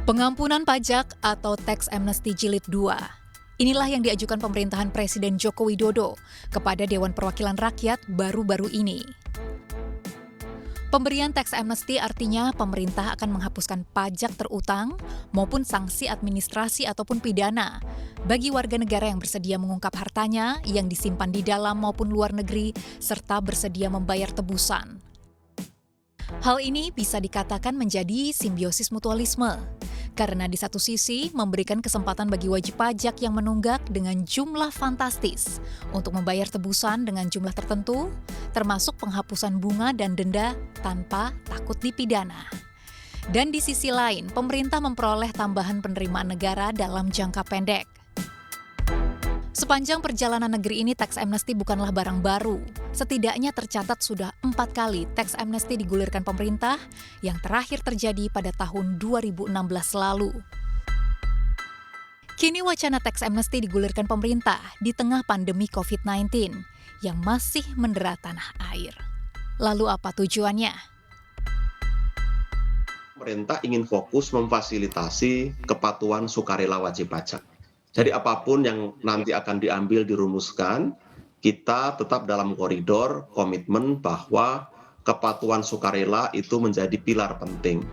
Pengampunan pajak atau Tax Amnesty Jilid 2. Inilah yang diajukan pemerintahan Presiden Joko Widodo kepada Dewan Perwakilan Rakyat baru-baru ini. Pemberian tax amnesty artinya pemerintah akan menghapuskan pajak terutang maupun sanksi administrasi ataupun pidana bagi warga negara yang bersedia mengungkap hartanya yang disimpan di dalam maupun luar negeri serta bersedia membayar tebusan. Hal ini bisa dikatakan menjadi simbiosis mutualisme, karena di satu sisi memberikan kesempatan bagi wajib pajak yang menunggak dengan jumlah fantastis untuk membayar tebusan dengan jumlah tertentu, termasuk penghapusan bunga dan denda tanpa takut dipidana. Dan di sisi lain, pemerintah memperoleh tambahan penerimaan negara dalam jangka pendek. Sepanjang perjalanan negeri ini, tax amnesty bukanlah barang baru. Setidaknya tercatat sudah 4 kali tax amnesty digulirkan pemerintah, yang terakhir terjadi pada tahun 2016 lalu. Kini wacana tax amnesty digulirkan pemerintah di tengah pandemi COVID-19 yang masih mendera tanah air. Lalu apa tujuannya? Pemerintah ingin fokus memfasilitasi kepatuhan sukarela wajib pajak. Jadi apapun yang nanti akan diambil dirumuskan, kita tetap dalam koridor komitmen bahwa kepatuhan sukarela itu menjadi pilar penting.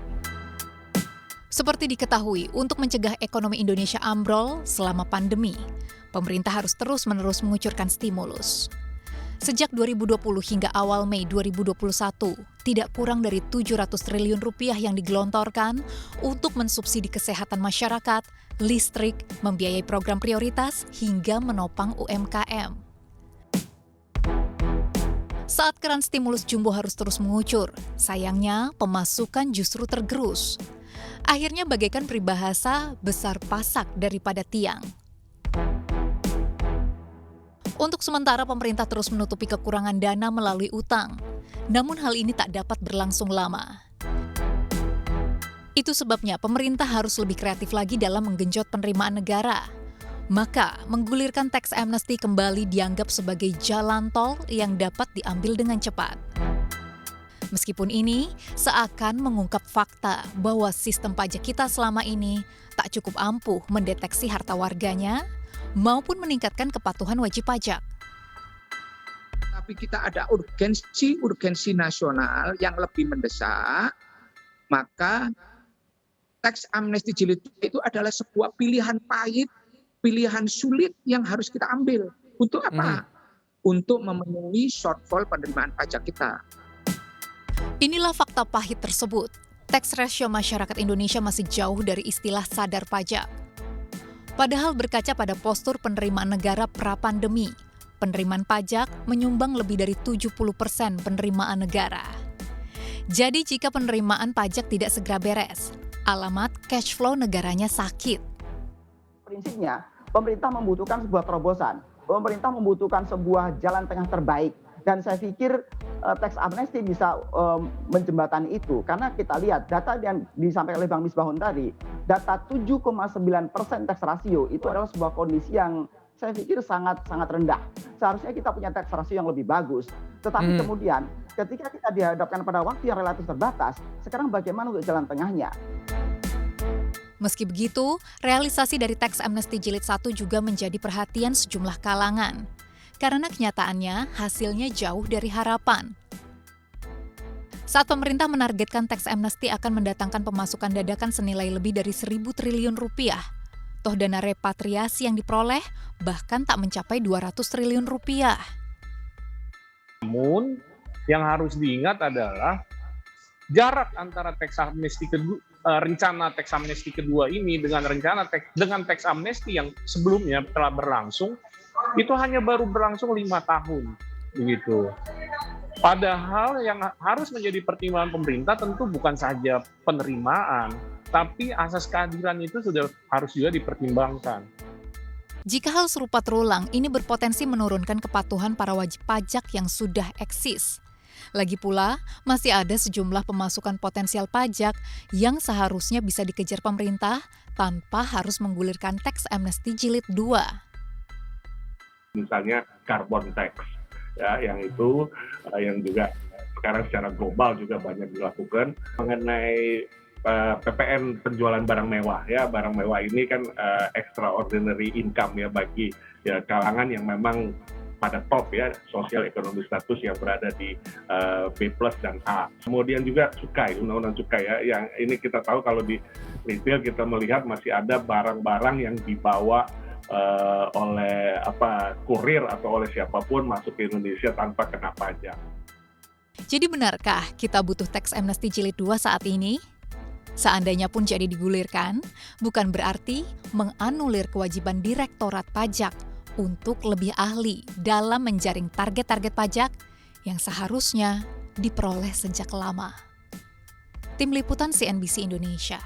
Seperti diketahui, untuk mencegah ekonomi Indonesia ambrol selama pandemi, pemerintah harus terus-menerus mengucurkan stimulus. Sejak 2020 hingga awal Mei 2021, tidak kurang dari 700 triliun rupiah yang digelontorkan untuk mensubsidi kesehatan masyarakat, listrik, membiayai program prioritas, hingga menopang UMKM. Saat keran stimulus jumbo harus terus mengucur, sayangnya pemasukan justru tergerus. Akhirnya bagaikan peribahasa besar pasak daripada tiang. Untuk sementara pemerintah terus menutupi kekurangan dana melalui utang. Namun hal ini tak dapat berlangsung lama. Itu sebabnya pemerintah harus lebih kreatif lagi dalam menggenjot penerimaan negara. Maka, menggulirkan tax amnesty kembali dianggap sebagai jalan tol yang dapat diambil dengan cepat. Meskipun ini seakan mengungkap fakta bahwa sistem pajak kita selama ini tak cukup ampuh mendeteksi harta warganya maupun meningkatkan kepatuhan wajib pajak. Tapi kita ada urgensi nasional yang lebih mendesak, maka tax amnesty jilid itu adalah sebuah pilihan pahit, pilihan sulit yang harus kita ambil. Untuk apa? Untuk memenuhi shortfall penerimaan pajak kita. Inilah fakta pahit tersebut. Tax ratio masyarakat Indonesia masih jauh dari istilah sadar pajak. Padahal berkaca pada postur penerimaan negara pra-pandemi, penerimaan pajak menyumbang lebih dari 70% penerimaan negara. Jadi jika penerimaan pajak tidak segera beres, alamat cash flow negaranya sakit. Prinsipnya, pemerintah membutuhkan sebuah terobosan. Pemerintah membutuhkan sebuah jalan tengah terbaik. Dan saya pikir tax amnesty bisa menjembatani itu. Karena kita lihat data yang disampaikan oleh Bang Misbahun tadi, data 7,9% tax ratio itu adalah sebuah kondisi yang saya pikir sangat rendah. Seharusnya kita punya tax ratio yang lebih bagus. Tetapi kemudian ketika kita dihadapkan pada waktu yang relatif terbatas, sekarang bagaimana untuk jalan tengahnya? Meski begitu, realisasi dari tax amnesty jilid 1 juga menjadi perhatian sejumlah kalangan. Karena kenyataannya hasilnya jauh dari harapan. Saat pemerintah menargetkan tax amnesty akan mendatangkan pemasukan dadakan senilai lebih dari 1.000 triliun rupiah, toh dana repatriasi yang diperoleh bahkan tak mencapai 200 triliun rupiah. Namun yang harus diingat adalah jarak antara rencana tax amnesty kedua ini dengan tax amnesty yang sebelumnya telah berlangsung itu hanya baru berlangsung 5 tahun, begitu. Padahal yang harus menjadi pertimbangan pemerintah tentu bukan saja penerimaan, tapi asas keadilan itu sudah harus juga dipertimbangkan. Jika hal serupa terulang, ini berpotensi menurunkan kepatuhan para wajib pajak yang sudah eksis. Lagi pula, masih ada sejumlah pemasukan potensial pajak yang seharusnya bisa dikejar pemerintah tanpa harus menggulirkan tax amnesty jilid 2. Misalnya carbon tax, ya, yang juga sekarang secara global juga banyak dilakukan mengenai PPN penjualan barang mewah ya. Barang mewah ini kan extraordinary income ya bagi ya kalangan yang memang pada top ya sosial ekonomi status yang berada di B+ dan A. Kemudian juga cukai, undang-undang cukai ya, yang ini kita tahu kalau di retail kita melihat masih ada barang-barang yang dibawa oleh kurir atau oleh siapapun masuk ke Indonesia tanpa kena pajak. Jadi benarkah kita butuh teks amnesty jilid 2 saat ini? Seandainya pun jadi digulirkan, bukan berarti menganulir kewajiban Direktorat Pajak untuk lebih ahli dalam menjaring target-target pajak yang seharusnya diperoleh sejak lama. Tim Liputan CNBC Indonesia.